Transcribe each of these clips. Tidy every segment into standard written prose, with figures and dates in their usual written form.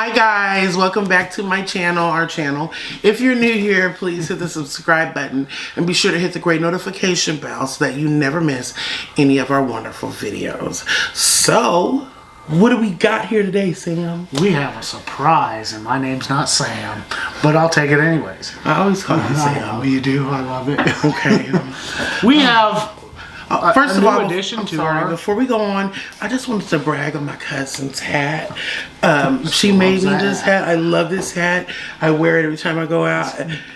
Hi guys, welcome back to my channel, our channel. If you're new here, please hit the subscribe button and be sure to hit the great notification bell so that you never miss any of our wonderful videos. So, what do we got here today, Sam? We have a surprise, and my name's not Sam, but I'll take it anyways. I always call you Sam. I know you do. I love it. Okay. We have first of all, before we go on, I just wanted to brag on my cousin's hat. She made me this hat. I love this hat. I wear it every time I go out.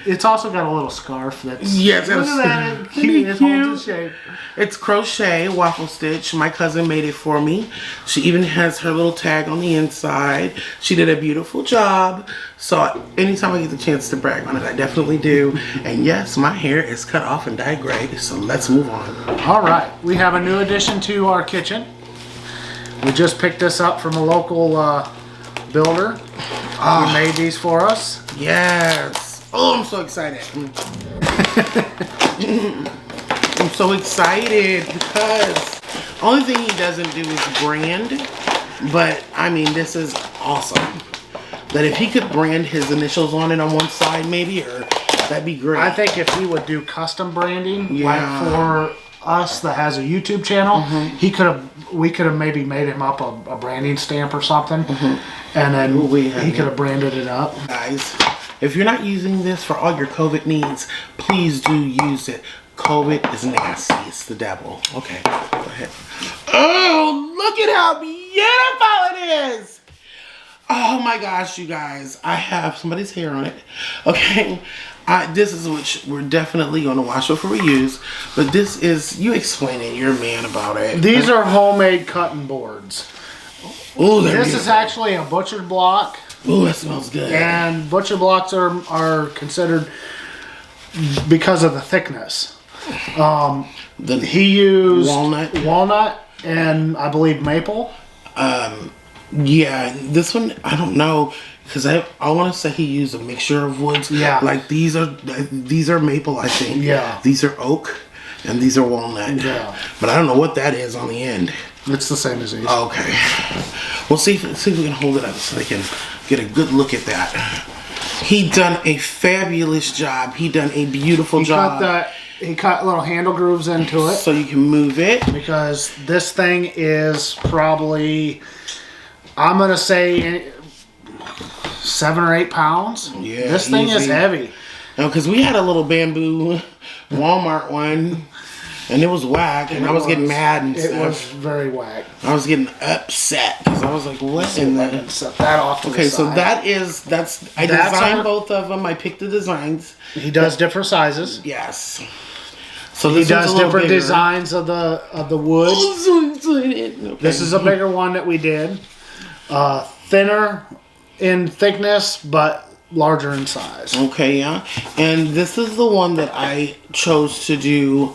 It's also got a little scarf that's... Yes, look at that. It's cute. It holds its shape. It's crochet, waffle stitch. My cousin made it for me. She even has her little tag on the inside. She did a beautiful job. So anytime I get the chance to brag on it, I definitely do. And yes, my hair is cut off and dyed gray. So let's move on. All right. We have a new addition to our kitchen. We just picked this up from a local builder. He made these for us. Yes. Oh, I'm so excited. I'm so excited because only thing he doesn't do is brand. But, I mean, this is awesome. That if he could brand his initials on it on one side maybe, or that'd be great. I think if he would do custom branding, like for us that has a YouTube channel, we could have maybe made him up a branding stamp or something, and then he could have branded it up. Guys, if you're not using this for all your COVID needs, please do use it. COVID is nasty. It's the devil. Okay, go ahead. Oh, look at how beautiful it is. Oh my gosh, you guys. I have somebody's hair on it. Okay. This is which we're definitely going to wash before we use. But this is, you explain it. You're a man about it. These are homemade cutting boards. Oh, this is actually a butcher block. Oh, that smells good. And butcher blocks are considered because of the thickness. He used walnut and I believe maple. Yeah, this one I don't know because I want to say he used a mixture of woods. Yeah, like these are maple, I think. Yeah, these are oak and these are walnut. Yeah, but I don't know what that is on the end. It's the same as these. Okay, we'll see if we can hold it up so they can get a good look at that. He done a fabulous job. He done a beautiful job. He cut little handle grooves into it so you can move it, because this thing is probably, I'm gonna say, 7 or 8 pounds. Yeah, this thing is heavy. No, because we had a little bamboo Walmart one, and it was whack, and I was getting mad and stuff. It was very whack. I was getting upset because I was like, "What in that?" Set that off to the okay, side. so I designed both of them. I picked the designs. He does different sizes. Yes. So he does different designs of the wood. Okay. This is a bigger one that we did. Thinner in thickness, but larger in size. Okay, yeah. And this is the one that I chose to do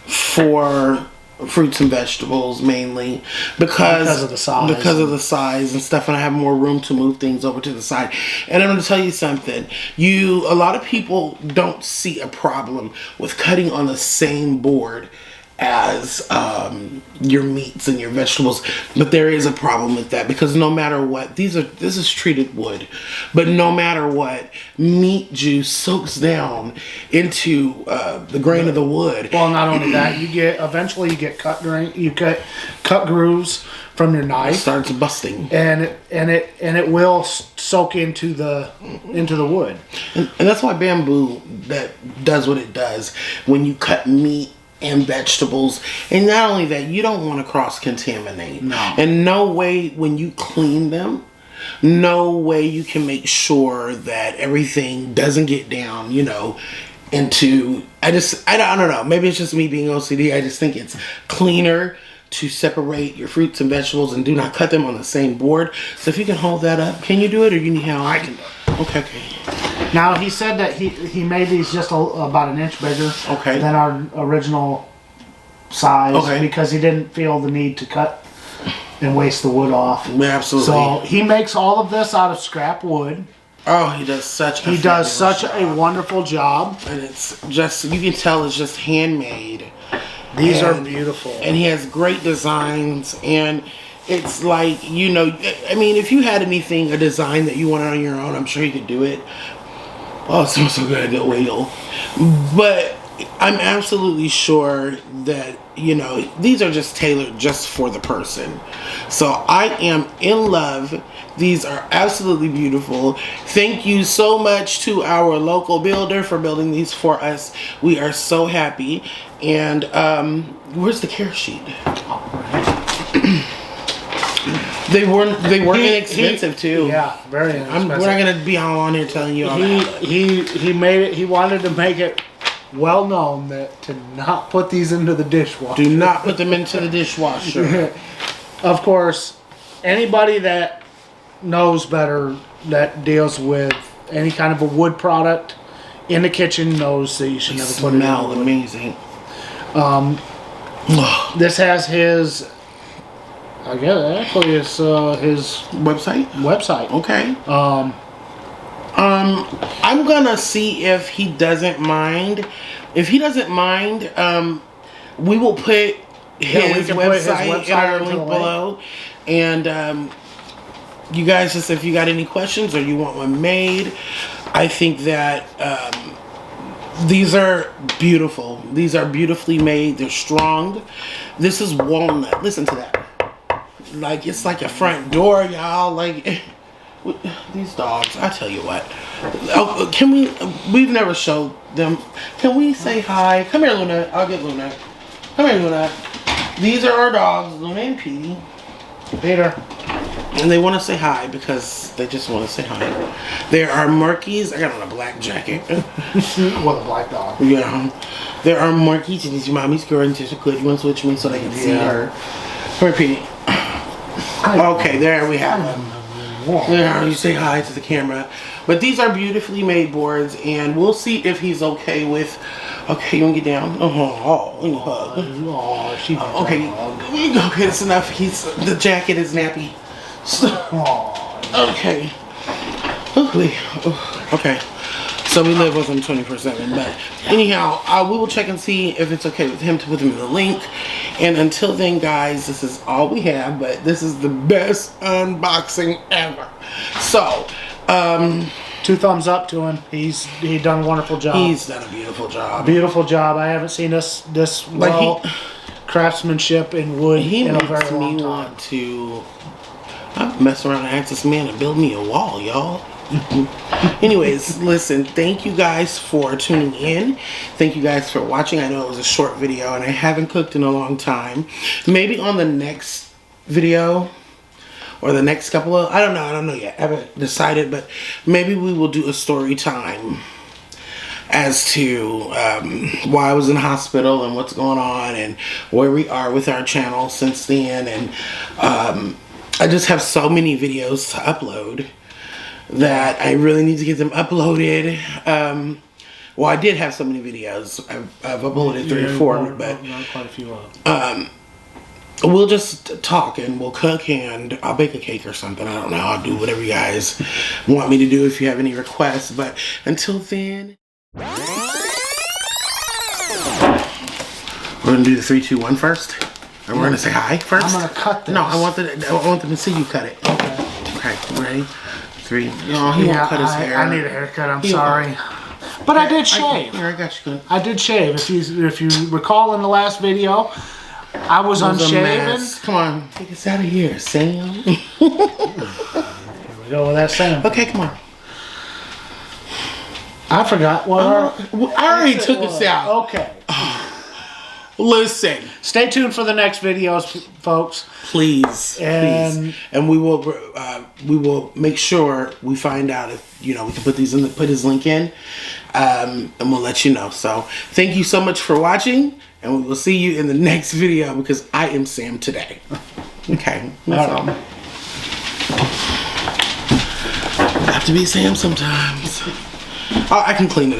for fruits and vegetables mainly because of the size. Because of the size and stuff, and I have more room to move things over to the side. And I'm going to tell you something. A lot of people don't see a problem with cutting on the same board as your meats and your vegetables, but there is a problem with that because no matter what, this is treated wood, but no matter what, meat juice soaks down into the grain of the wood. Well, not only that, eventually you get cut grooves from your knife. It starts busting, and it will soak into the wood, and that's why bamboo that does what it does when you cut meat and vegetables. And not only that, you don't want to cross-contaminate. No. And no way when you clean them, no way you can make sure that everything doesn't get down, into... I don't know. Maybe it's just me being OCD. I just think it's cleaner to separate your fruits and vegetables and do not cut them on the same board. So if you can hold that up, can you do it or you need help? I can do it. Okay. Now, he said that he made these just about an inch bigger than our original size because he didn't feel the need to cut and waste the wood off. Yeah, absolutely. So he makes all of this out of scrap wood. Oh, he does such a wonderful job. And it's just, you can tell it's just handmade. These are beautiful. And he has great designs, and It's like, you know, I mean, if you had anything, a design that you wanted on your own, I'm sure you could do it. Oh, it smells so good, the oil. But I'm absolutely sure that, you know, these are just tailored just for the person. So I am in love. These are absolutely beautiful. Thank you so much to our local builder for building these for us. We are so happy. And where's the care sheet? They weren't inexpensive too. Yeah, very inexpensive. We're not gonna be all on here telling you all that. He made it. He wanted to make it well known that to not put these into the dishwasher. Do not put them into the dishwasher. Of course, anybody that knows better, that deals with any kind of a wood product in the kitchen, knows that you should never put it in the wood. Amazing. This has his, I guess actually it's his website. Okay. I'm gonna see if he doesn't mind. If he doesn't mind, we will put his website in our link below. And you guys, just if you got any questions or you want one made, I think that these are beautiful. These are beautifully made. They're strong. This is walnut. Listen to that. Like, it's like a front door, y'all. Like, these dogs, I tell you what. Oh, can we've never showed them. Can we say hi? Come here, Luna. I'll get Luna. Come here, Luna. These are our dogs, Luna and Petey. Peter. And they want to say hi because they just want to say hi. There are Murkies. I got on a black jacket. With a black dog. Yeah. There are Murkies, and these mommy's girl and Tisha Good. You want to switch me so they can see her? Come here, Petey. Okay, there we have them. There, you say hi to the camera. But these are beautifully made boards, and we'll see if he's okay with. Okay, you want to get down? You hug. Okay, that's enough. The jacket is nappy. Okay. Okay. So we live with him 24/7. But anyhow, we will check and see if it's okay with him to put them in the link. And until then, guys, this is all we have. But this is the best unboxing ever. So, 2 thumbs up to him. He's done a wonderful job. He's done a beautiful job. Beautiful job. I haven't seen this well craftsmanship in wood in a very long time. I'm messing around and ask this man to build me a wall, y'all. Anyways, listen, thank you guys for tuning in. Thank you guys for watching. I know it was a short video and I haven't cooked in a long time. Maybe on the next video or the next couple of, I don't know yet. I haven't decided, but maybe we will do a story time as to why I was in the hospital and what's going on and where we are with our channel since then. And I just have so many videos to upload that I really need to get them uploaded. Well, I did have so many videos. I've uploaded 3 or 4, but quite a few of them. We'll just talk and we'll cook and I'll bake a cake or something. I don't know. I'll do whatever you guys want me to do if you have any requests. But until then, we're gonna do the 3, 2, 1 first. And we're gonna say hi first. I'm gonna cut this. No, I want them to see you cut it. Okay, ready? 3. No, he won't cut his hair. I need a haircut. I'm sorry, but I did shave. I got you. Good. I did shave. If you recall in the last video, I was unshaven. Come on, take us out of here, Sam. Here we go with that Sam. Okay, come on. I forgot what I already took us out. Okay. Listen. Stay tuned for the next videos, folks. Please, and we will make sure we find out if we can put his link in, and we'll let you know. So thank you so much for watching, and we will see you in the next video because I am Sam today. Okay, that's all. I have to be Sam sometimes. I can clean it up.